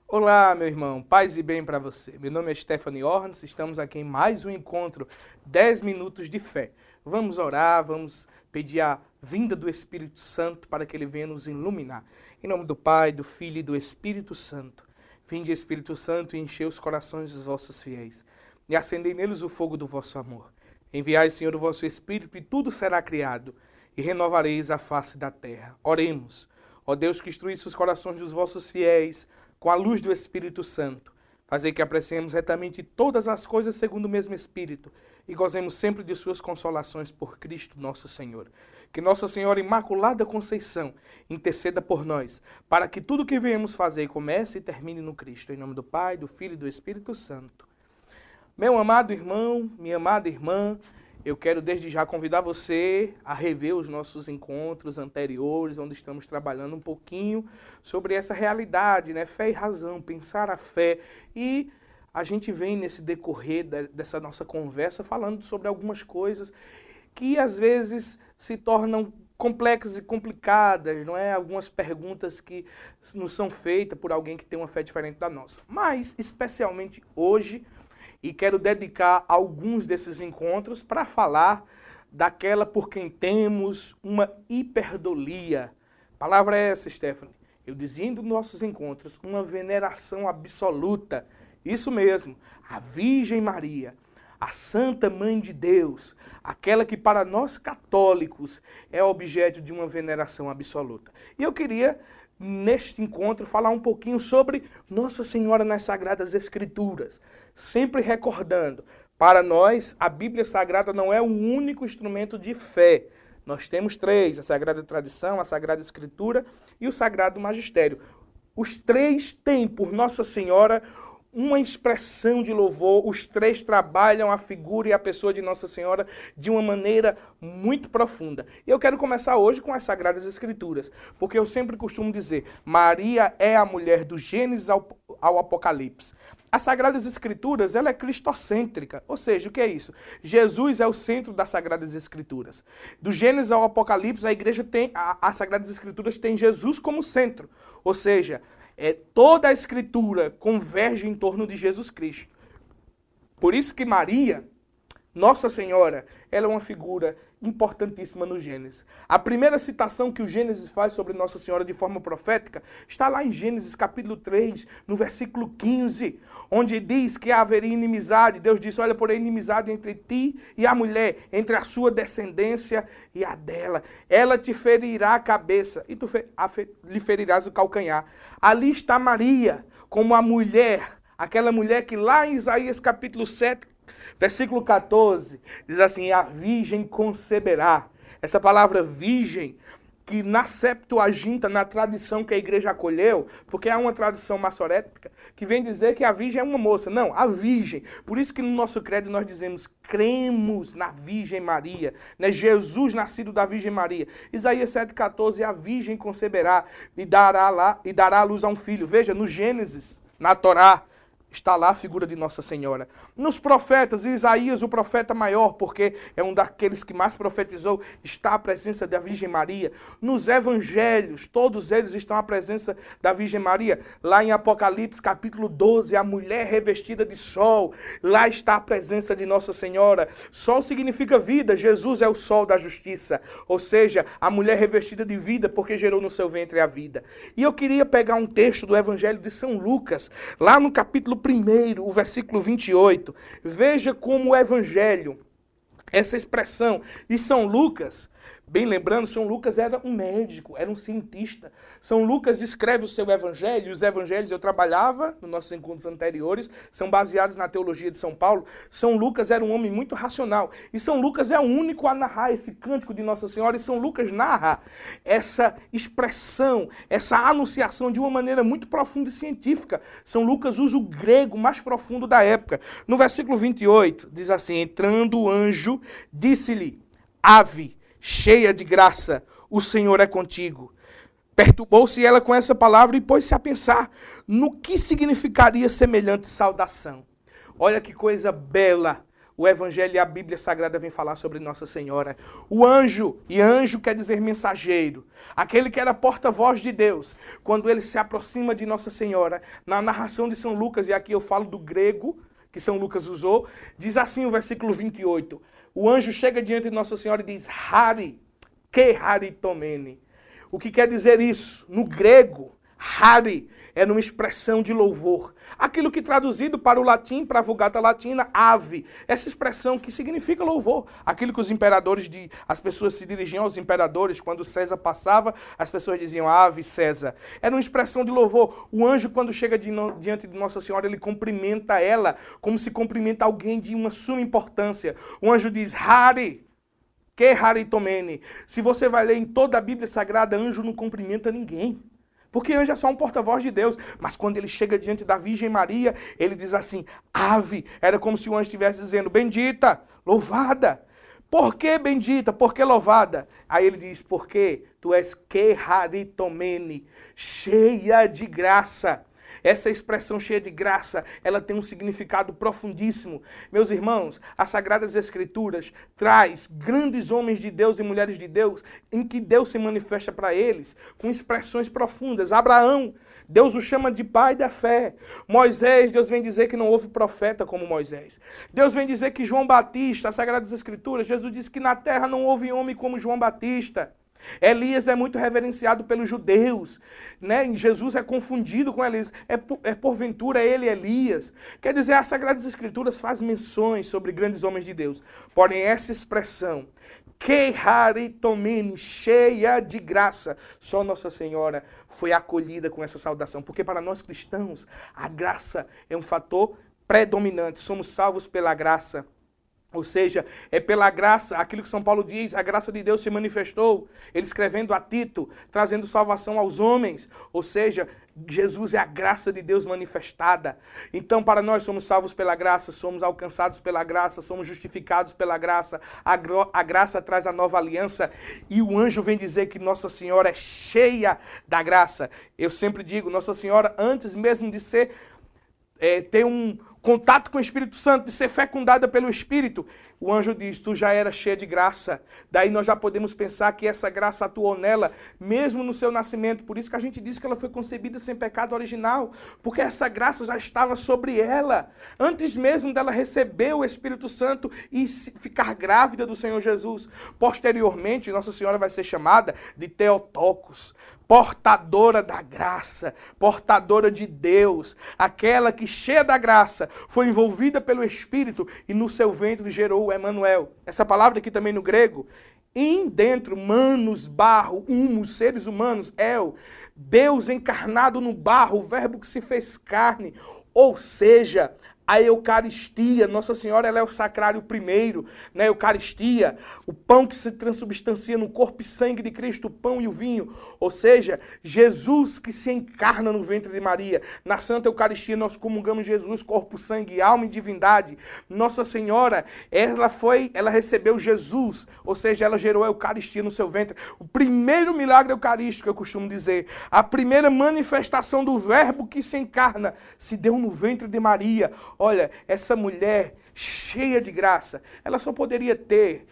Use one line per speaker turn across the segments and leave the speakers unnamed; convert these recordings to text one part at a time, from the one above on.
Olá, meu irmão, paz e bem para você. Meu nome é Stephanie Ornes, estamos aqui em mais um encontro, 10 minutos de fé. Vamos orar, vamos pedir a vinda do Espírito Santo para que ele venha nos iluminar. Em nome do Pai, do Filho e do Espírito Santo. Vinde, Espírito Santo, e enchei os corações dos vossos fiéis, e acendei neles o fogo do vosso amor. Enviai, Senhor, o vosso Espírito, e tudo será criado, e renovareis a face da terra. Oremos. Ó Deus, que instruísse os corações dos vossos fiéis, com a luz do Espírito Santo, fazei que apreciemos retamente todas as coisas segundo o mesmo Espírito e gozemos sempre de suas consolações por Cristo nosso Senhor. Que Nossa Senhora Imaculada Conceição interceda por nós, para que tudo que viemos fazer comece e termine no Cristo. Em nome do Pai, do Filho e do Espírito Santo. Meu amado irmão, minha amada irmã, eu quero desde já convidar você a rever os nossos encontros anteriores, onde estamos trabalhando um pouquinho sobre essa realidade, né? Fé e razão, pensar a fé. E a gente vem nesse decorrer dessa nossa conversa falando sobre algumas coisas que às vezes se tornam complexas e complicadas, não é? Algumas perguntas que nos são feitas por alguém que tem uma fé diferente da nossa. Mas, especialmente hoje, e quero dedicar alguns desses encontros para falar daquela por quem temos uma hiperdolia. A palavra é essa, Stephanie. Eu dizia nos nossos encontros, uma veneração absoluta. Isso mesmo, a Virgem Maria, a Santa Mãe de Deus, aquela que para nós católicos é objeto de uma veneração absoluta. E eu queria, neste encontro, falar um pouquinho sobre Nossa Senhora nas Sagradas Escrituras. Sempre recordando, para nós, a Bíblia Sagrada não é o único instrumento de fé. Nós temos três, a Sagrada Tradição, a Sagrada Escritura e o Sagrado Magistério. Os três têm, por Nossa Senhora, uma expressão de louvor. Os três trabalham a figura e a pessoa de Nossa Senhora de uma maneira muito profunda. E eu quero começar hoje com as Sagradas Escrituras, porque eu sempre costumo dizer, Maria é a mulher do Gênesis ao Apocalipse. As Sagradas Escrituras, ela é cristocêntrica, ou seja, o que é isso? Jesus é o centro das Sagradas Escrituras. Do Gênesis ao Apocalipse, a igreja tem, as Sagradas Escrituras têm Jesus como centro, ou seja, toda a Escritura converge em torno de Jesus Cristo. Por isso que Maria, Nossa Senhora, ela é uma figura importantíssima no Gênesis. A primeira citação que o Gênesis faz sobre Nossa Senhora de forma profética está lá em Gênesis capítulo 3, no versículo 15, onde diz que haveria inimizade. Deus disse, olha, porém inimizade entre ti e a mulher, entre a sua descendência e a dela. Ela te ferirá a cabeça e tu lhe ferirás o calcanhar. Ali está Maria, como a mulher, aquela mulher que lá em Isaías capítulo 7, versículo 14, diz assim, a virgem conceberá. Essa palavra virgem, que na Septuaginta, na tradição que a igreja acolheu, porque há uma tradição maçorética, que vem dizer que a virgem é uma moça. Não, a virgem. Por isso que no nosso credo nós dizemos, cremos na Virgem Maria, né? Jesus nascido da Virgem Maria. Isaías 7,14, a virgem conceberá e dará à luz a um filho. Veja, no Gênesis, na Torá, está lá a figura de Nossa Senhora. Nos profetas, Isaías, o profeta maior, porque é um daqueles que mais profetizou, está a presença da Virgem Maria. Nos evangelhos, todos eles estão a presença da Virgem Maria. Lá em Apocalipse, capítulo 12, a mulher revestida de sol. Lá está a presença de Nossa Senhora. Sol significa vida, Jesus é o sol da justiça. Ou seja, a mulher revestida de vida, porque gerou no seu ventre a vida. E eu queria pegar um texto do Evangelho de São Lucas, lá no capítulo 1, o versículo 28, veja como o Evangelho, essa expressão, e São Lucas, bem lembrando, São Lucas era um médico, era um cientista. São Lucas escreve o seu evangelho, e os evangelhos eu trabalhava nos nossos encontros anteriores, são baseados na teologia de São Paulo. São Lucas era um homem muito racional, e São Lucas é o único a narrar esse cântico de Nossa Senhora, e São Lucas narra essa expressão, essa anunciação de uma maneira muito profunda e científica. São Lucas usa o grego mais profundo da época. No versículo 28, diz assim, entrando o anjo, disse-lhe, ave, cheia de graça, o Senhor é contigo. Perturbou-se ela com essa palavra e pôs-se a pensar no que significaria semelhante saudação. Olha que coisa bela. O Evangelho e a Bíblia Sagrada vem falar sobre Nossa Senhora. O anjo, e anjo quer dizer mensageiro, aquele que era porta-voz de Deus, quando ele se aproxima de Nossa Senhora, na narração de São Lucas, e aqui eu falo do grego, que São Lucas usou, diz assim o versículo 28. O anjo chega diante de Nossa Senhora e diz, Hari, que haritomene. O que quer dizer isso? No grego, Hari é uma expressão de louvor. Aquilo que traduzido para o latim, para a Vulgata Latina, ave. Essa expressão que significa louvor. Aquilo que os imperadores, as pessoas se dirigiam aos imperadores, quando César passava, as pessoas diziam ave César. Era uma expressão de louvor. O anjo, quando chega diante de Nossa Senhora, ele cumprimenta ela como se cumprimenta alguém de uma suma importância. O anjo diz, Hari, que haritomene. Se você vai ler em toda a Bíblia Sagrada, anjo não cumprimenta ninguém. Porque anjo é só um porta-voz de Deus. Mas quando ele chega diante da Virgem Maria, ele diz assim, ave. Era como se o anjo estivesse dizendo, bendita, louvada. Por que bendita? Por que louvada? Aí ele diz, porque tu és que haritomene, cheia de graça. Essa expressão cheia de graça, ela tem um significado profundíssimo. Meus irmãos, as Sagradas Escrituras traz grandes homens de Deus e mulheres de Deus, em que Deus se manifesta para eles com expressões profundas. Abraão, Deus o chama de pai da fé. Moisés, Deus vem dizer que não houve profeta como Moisés. Deus vem dizer que João Batista, as Sagradas Escrituras, Jesus disse que na terra não houve homem como João Batista. Elias é muito reverenciado pelos judeus, né? E Jesus é confundido com Elias. Porventura ele Elias. Quer dizer, as Sagradas Escrituras fazem menções sobre grandes homens de Deus. Porém, essa expressão, que haritomene, cheia de graça, só Nossa Senhora foi acolhida com essa saudação. Porque para nós cristãos, a graça é um fator predominante. Somos salvos pela graça. Ou seja, é pela graça, aquilo que São Paulo diz, a graça de Deus se manifestou. Ele escrevendo a Tito, trazendo salvação aos homens. Ou seja, Jesus é a graça de Deus manifestada. Então, para nós somos salvos pela graça, somos alcançados pela graça, somos justificados pela graça. A graça traz a nova aliança. E o anjo vem dizer que Nossa Senhora é cheia da graça. Eu sempre digo, Nossa Senhora, antes mesmo de ter um contato com o Espírito Santo, de ser fecundada pelo Espírito, o anjo diz, tu já era cheia de graça. Daí nós já podemos pensar que essa graça atuou nela, mesmo no seu nascimento. Por isso que a gente diz que ela foi concebida sem pecado original, porque essa graça já estava sobre ela, antes mesmo dela receber o Espírito Santo e ficar grávida do Senhor Jesus. Posteriormente, Nossa Senhora vai ser chamada de Theotokos, portadora da graça, portadora de Deus, aquela que, cheia da graça, foi envolvida pelo Espírito e no seu ventre gerou o Emanuel. Essa palavra aqui também no grego, em dentro, manos, barro, humus, seres humanos, el, Deus encarnado no barro, o verbo que se fez carne, ou seja, a Eucaristia, Nossa Senhora, ela é o sacrário primeiro, né? Eucaristia, o pão que se transubstancia no corpo e sangue de Cristo, o pão e o vinho. Ou seja, Jesus que se encarna no ventre de Maria. Na Santa Eucaristia nós comungamos Jesus, corpo, sangue, alma e divindade. Nossa Senhora, ela recebeu Jesus, ou seja, ela gerou a Eucaristia no seu ventre. O primeiro milagre eucarístico, eu costumo dizer, a primeira manifestação do verbo que se encarna, se deu no ventre de Maria. Olha, essa mulher cheia de graça, ela só poderia ter,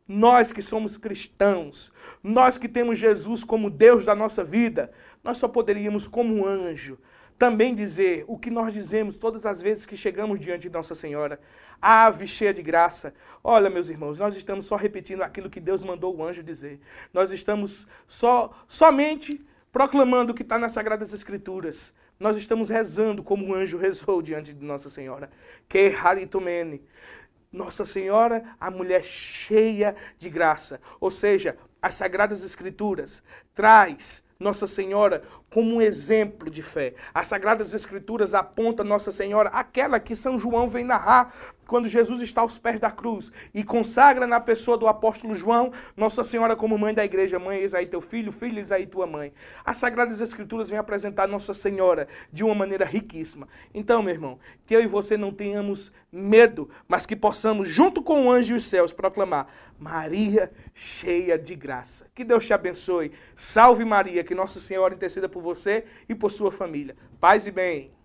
nós que somos cristãos, nós que temos Jesus como Deus da nossa vida, nós só poderíamos, como um anjo, também dizer o que nós dizemos todas as vezes que chegamos diante de Nossa Senhora. Ave cheia de graça. Olha, meus irmãos, nós estamos só repetindo aquilo que Deus mandou o anjo dizer. Nós estamos somente proclamando o que está nas Sagradas Escrituras. Nós estamos rezando como o anjo rezou diante de Nossa Senhora. Que haritomene. Nossa Senhora, a mulher cheia de graça. Ou seja, as Sagradas Escrituras traz Nossa Senhora como um exemplo de fé. As Sagradas Escrituras apontam Nossa Senhora, aquela que São João vem narrar quando Jesus está aos pés da cruz e consagra na pessoa do apóstolo João, Nossa Senhora como mãe da igreja. Mãe, eis aí teu filho, filho, eis aí tua mãe. As Sagradas Escrituras vêm apresentar Nossa Senhora de uma maneira riquíssima. Então, meu irmão, que eu e você não tenhamos medo, mas que possamos, junto com o anjo e os céus, proclamar: Maria, cheia de graça. Que Deus te abençoe. Salve Maria, que Nossa Senhora interceda por você e por sua família. Paz e bem.